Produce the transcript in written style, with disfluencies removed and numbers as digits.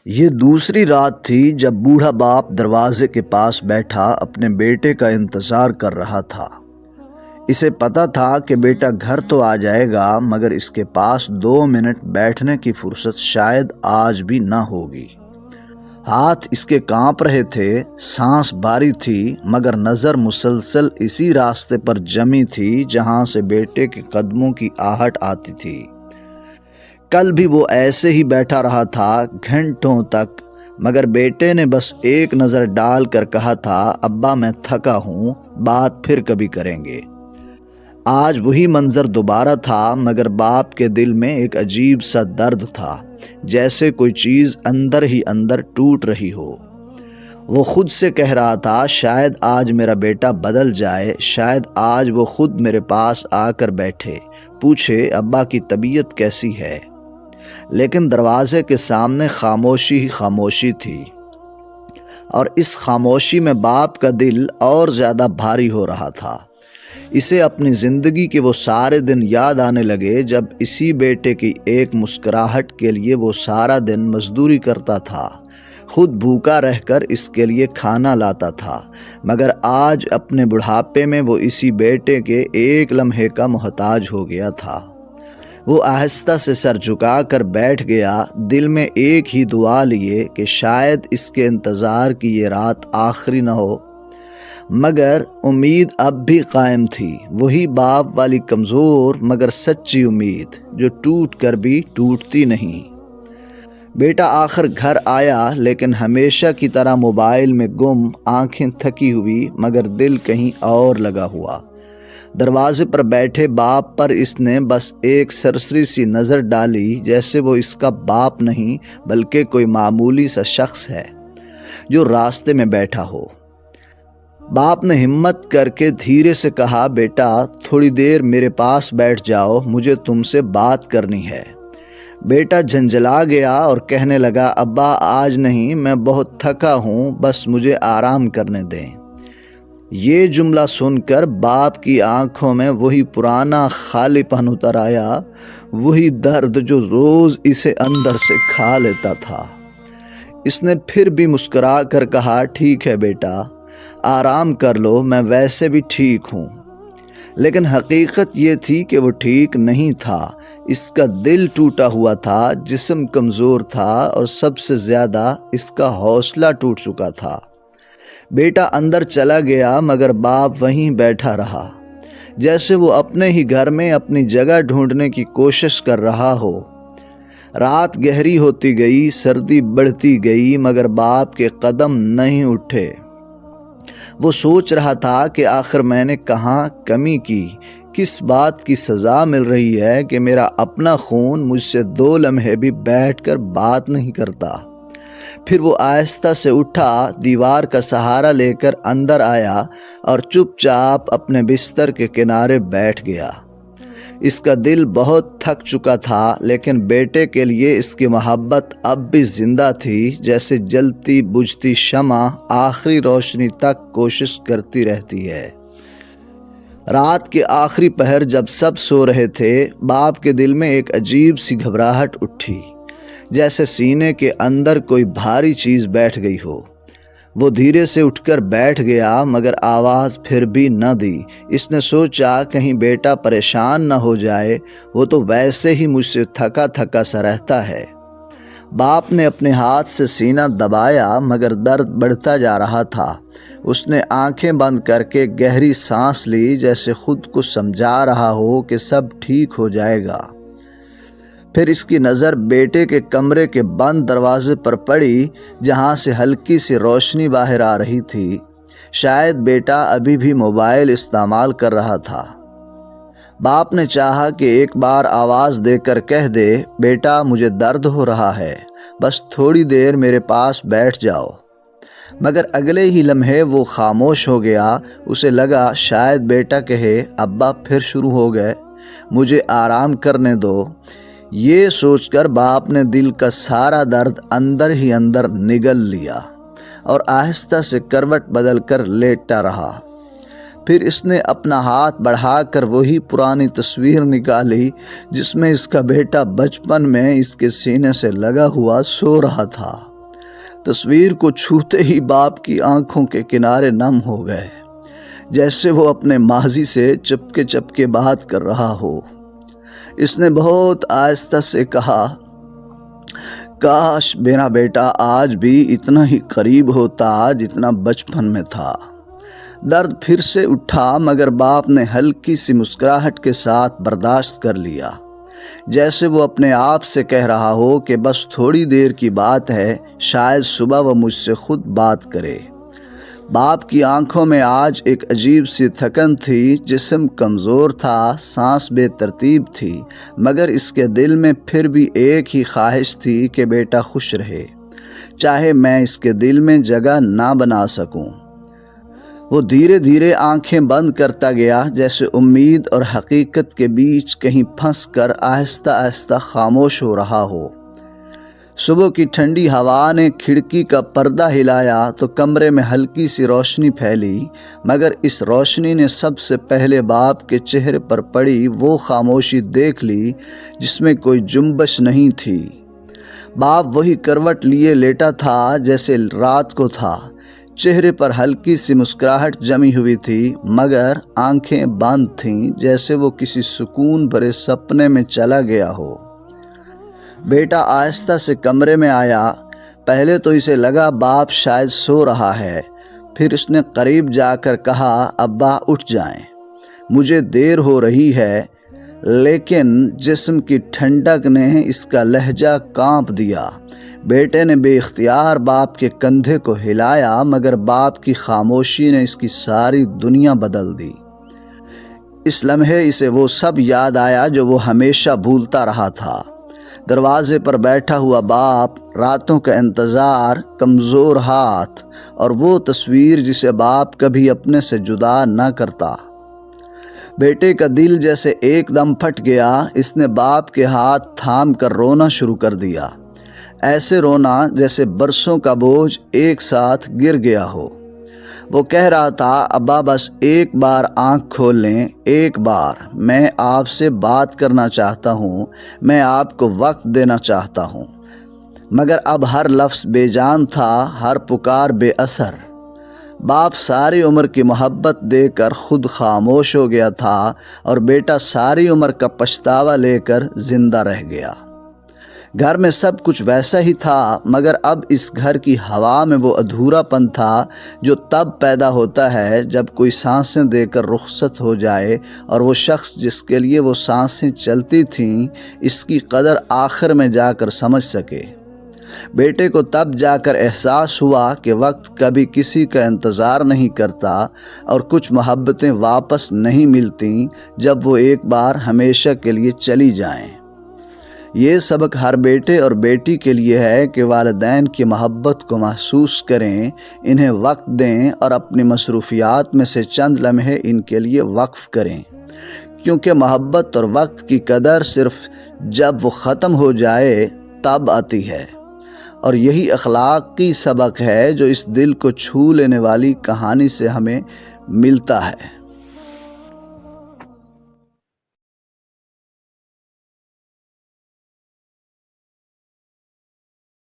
یہ دوسری رات تھی جب بوڑھا باپ دروازے کے پاس بیٹھا اپنے بیٹے کا انتظار کر رہا تھا۔ اسے پتا تھا کہ بیٹا گھر تو آ جائے گا، مگر اس کے پاس 2 منٹ بیٹھنے کی فرصت شاید آج بھی نہ ہوگی۔ ہاتھ اس کے کانپ رہے تھے، سانس باری تھی، مگر نظر مسلسل اسی راستے پر جمی تھی جہاں سے بیٹے کے قدموں کی آہٹ آتی تھی۔ کل بھی وہ ایسے ہی بیٹھا رہا تھا گھنٹوں تک، مگر بیٹے نے بس ایک نظر ڈال کر کہا تھا، ابا میں تھکا ہوں، بات پھر کبھی کریں گے۔ آج وہی منظر دوبارہ تھا، مگر باپ کے دل میں ایک عجیب سا درد تھا، جیسے کوئی چیز اندر ہی اندر ٹوٹ رہی ہو۔ وہ خود سے کہہ رہا تھا، شاید آج میرا بیٹا بدل جائے، شاید آج وہ خود میرے پاس آ کر بیٹھے، پوچھے ابا کی طبیعت کیسی ہے۔ لیکن دروازے کے سامنے خاموشی ہی خاموشی تھی، اور اس خاموشی میں باپ کا دل اور زیادہ بھاری ہو رہا تھا۔ اسے اپنی زندگی کے وہ سارے دن یاد آنے لگے جب اسی بیٹے کی ایک مسکراہٹ کے لیے وہ سارا دن مزدوری کرتا تھا، خود بھوکا رہ کر اس کے لیے کھانا لاتا تھا، مگر آج اپنے بڑھاپے میں وہ اسی بیٹے کے ایک لمحے کا محتاج ہو گیا تھا۔ وہ آہستہ سے سر جھکا کر بیٹھ گیا، دل میں ایک ہی دعا لیے کہ شاید اس کے انتظار کی یہ رات آخری نہ ہو۔ مگر امید اب بھی قائم تھی، وہی باپ والی کمزور مگر سچی امید جو ٹوٹ کر بھی ٹوٹتی نہیں۔ بیٹا آخر گھر آیا، لیکن ہمیشہ کی طرح موبائل میں گم، آنکھیں تھکی ہوئی مگر دل کہیں اور لگا ہوا۔ دروازے پر بیٹھے باپ پر اس نے بس ایک سرسری سی نظر ڈالی، جیسے وہ اس کا باپ نہیں بلکہ کوئی معمولی سا شخص ہے جو راستے میں بیٹھا ہو۔ باپ نے ہمت کر کے دھیرے سے کہا، بیٹا تھوڑی دیر میرے پاس بیٹھ جاؤ، مجھے تم سے بات کرنی ہے۔ بیٹا جھنجھلا گیا اور کہنے لگا، ابا آج نہیں، میں بہت تھکا ہوں، بس مجھے آرام کرنے دیں۔ یہ جملہ سن کر باپ کی آنکھوں میں وہی پرانا خالی پن اتر آیا، وہی درد جو روز اسے اندر سے کھا لیتا تھا۔ اس نے پھر بھی مسکرا کر کہا، ٹھیک ہے بیٹا، آرام کر لو، میں ویسے بھی ٹھیک ہوں۔ لیکن حقیقت یہ تھی کہ وہ ٹھیک نہیں تھا، اس کا دل ٹوٹا ہوا تھا، جسم کمزور تھا، اور سب سے زیادہ اس کا حوصلہ ٹوٹ چکا تھا۔ بیٹا اندر چلا گیا، مگر باپ وہیں بیٹھا رہا، جیسے وہ اپنے ہی گھر میں اپنی جگہ ڈھونڈنے کی کوشش کر رہا ہو۔ رات گہری ہوتی گئی، سردی بڑھتی گئی، مگر باپ کے قدم نہیں اٹھے۔ وہ سوچ رہا تھا کہ آخر میں نے کہاں کمی کی، کس بات کی سزا مل رہی ہے کہ میرا اپنا خون مجھ سے 2 لمحے بھی بیٹھ کر بات نہیں کرتا۔ پھر وہ آہستہ سے اٹھا، دیوار کا سہارا لے کر اندر آیا اور چپ چاپ اپنے بستر کے کنارے بیٹھ گیا۔ اس کا دل بہت تھک چکا تھا، لیکن بیٹے کے لیے اس کی محبت اب بھی زندہ تھی، جیسے جلتی بجھتی شمع آخری روشنی تک کوشش کرتی رہتی ہے۔ رات کے آخری پہر جب سب سو رہے تھے، باپ کے دل میں ایک عجیب سی گھبراہٹ اٹھی، جیسے سینے کے اندر کوئی بھاری چیز بیٹھ گئی ہو۔ وہ دھیرے سے اٹھ کر بیٹھ گیا، مگر آواز پھر بھی نہ دی۔ اس نے سوچا کہیں بیٹا پریشان نہ ہو جائے، وہ تو ویسے ہی مجھ سے تھکا تھکا سا رہتا ہے۔ باپ نے اپنے ہاتھ سے سینہ دبایا، مگر درد بڑھتا جا رہا تھا۔ اس نے آنکھیں بند کر کے گہری سانس لی، جیسے خود کو سمجھا رہا ہو کہ سب ٹھیک ہو جائے گا۔ پھر اس کی نظر بیٹے کے کمرے کے بند دروازے پر پڑی، جہاں سے ہلکی سی روشنی باہر آ رہی تھی۔ شاید بیٹا ابھی بھی موبائل استعمال کر رہا تھا۔ باپ نے چاہا کہ ایک بار آواز دے کر کہہ دے، بیٹا مجھے درد ہو رہا ہے، بس تھوڑی دیر میرے پاس بیٹھ جاؤ۔ مگر اگلے ہی لمحے وہ خاموش ہو گیا۔ اسے لگا شاید بیٹا کہے، ابا پھر شروع ہو گئے، مجھے آرام کرنے دو۔ یہ سوچ کر باپ نے دل کا سارا درد اندر ہی اندر نگل لیا اور آہستہ سے کروٹ بدل کر لیٹا رہا۔ پھر اس نے اپنا ہاتھ بڑھا کر وہی پرانی تصویر نکالی جس میں اس کا بیٹا بچپن میں اس کے سینے سے لگا ہوا سو رہا تھا۔ تصویر کو چھوتے ہی باپ کی آنکھوں کے کنارے نم ہو گئے، جیسے وہ اپنے ماضی سے چپکے چپکے بات کر رہا ہو۔ اس نے بہت آہستہ سے کہا، کاش میرا بیٹا آج بھی اتنا ہی قریب ہوتا جتنا بچپن میں تھا۔ درد پھر سے اٹھا، مگر باپ نے ہلکی سی مسکراہٹ کے ساتھ برداشت کر لیا، جیسے وہ اپنے آپ سے کہہ رہا ہو کہ بس تھوڑی دیر کی بات ہے، شاید صبح وہ مجھ سے خود بات کرے۔ باپ کی آنکھوں میں آج ایک عجیب سی تھکن تھی، جسم کمزور تھا، سانس بے ترتیب تھی، مگر اس کے دل میں پھر بھی ایک ہی خواہش تھی کہ بیٹا خوش رہے، چاہے میں اس کے دل میں جگہ نہ بنا سکوں۔ وہ دھیرے دھیرے آنکھیں بند کرتا گیا، جیسے امید اور حقیقت کے بیچ کہیں پھنس کر آہستہ آہستہ خاموش ہو رہا ہو۔ صبح کی ٹھنڈی ہوا نے کھڑکی کا پردہ ہلایا تو کمرے میں ہلکی سی روشنی پھیلی، مگر اس روشنی نے سب سے پہلے باپ کے چہرے پر پڑی وہ خاموشی دیکھ لی جس میں کوئی جنبش نہیں تھی۔ باپ وہی کروٹ لیے لیٹا تھا جیسے رات کو تھا، چہرے پر ہلکی سی مسکراہٹ جمی ہوئی تھی، مگر آنکھیں بند تھیں، جیسے وہ کسی سکون بھرے سپنے میں چلا گیا ہو۔ بیٹا آہستہ سے کمرے میں آیا۔ پہلے تو اسے لگا باپ شاید سو رہا ہے، پھر اس نے قریب جا کر کہا، ابا اٹھ جائیں، مجھے دیر ہو رہی ہے۔ لیکن جسم کی ٹھنڈک نے اس کا لہجہ کانپ دیا۔ بیٹے نے بے اختیار باپ کے کندھے کو ہلایا، مگر باپ کی خاموشی نے اس کی ساری دنیا بدل دی۔ اس لمحے اسے وہ سب یاد آیا جو وہ ہمیشہ بھولتا رہا تھا۔ دروازے پر بیٹھا ہوا باپ، راتوں کا انتظار، کمزور ہاتھ، اور وہ تصویر جسے باپ کبھی اپنے سے جدا نہ کرتا۔ بیٹے کا دل جیسے ایک دم پھٹ گیا۔ اس نے باپ کے ہاتھ تھام کر رونا شروع کر دیا، ایسے رونا جیسے برسوں کا بوجھ ایک ساتھ گر گیا ہو۔ وہ کہہ رہا تھا، ابا بس ایک بار آنکھ کھول لیں، ایک بار، میں آپ سے بات کرنا چاہتا ہوں، میں آپ کو وقت دینا چاہتا ہوں۔ مگر اب ہر لفظ بے جان تھا، ہر پکار بے اثر۔ باپ ساری عمر کی محبت دے کر خود خاموش ہو گیا تھا، اور بیٹا ساری عمر کا پچھتاوا لے کر زندہ رہ گیا۔ گھر میں سب کچھ ویسا ہی تھا، مگر اب اس گھر کی ہوا میں وہ ادھورا پن تھا جو تب پیدا ہوتا ہے جب کوئی سانسیں دے کر رخصت ہو جائے، اور وہ شخص جس کے لیے وہ سانسیں چلتی تھیں اس کی قدر آخر میں جا کر سمجھ سکے۔ بیٹے کو تب جا کر احساس ہوا کہ وقت کبھی کسی کا انتظار نہیں کرتا، اور کچھ محبتیں واپس نہیں ملتیں جب وہ ایک بار ہمیشہ کے لیے چلی جائیں۔ یہ سبق ہر بیٹے اور بیٹی کے لیے ہے کہ والدین کی محبت کو محسوس کریں، انہیں وقت دیں، اور اپنی مصروفیات میں سے چند لمحے ان کے لیے وقف کریں، کیونکہ محبت اور وقت کی قدر صرف جب وہ ختم ہو جائے تب آتی ہے۔ اور یہی اخلاقی سبق ہے جو اس دل کو چھو لینے والی کہانی سے ہمیں ملتا ہے۔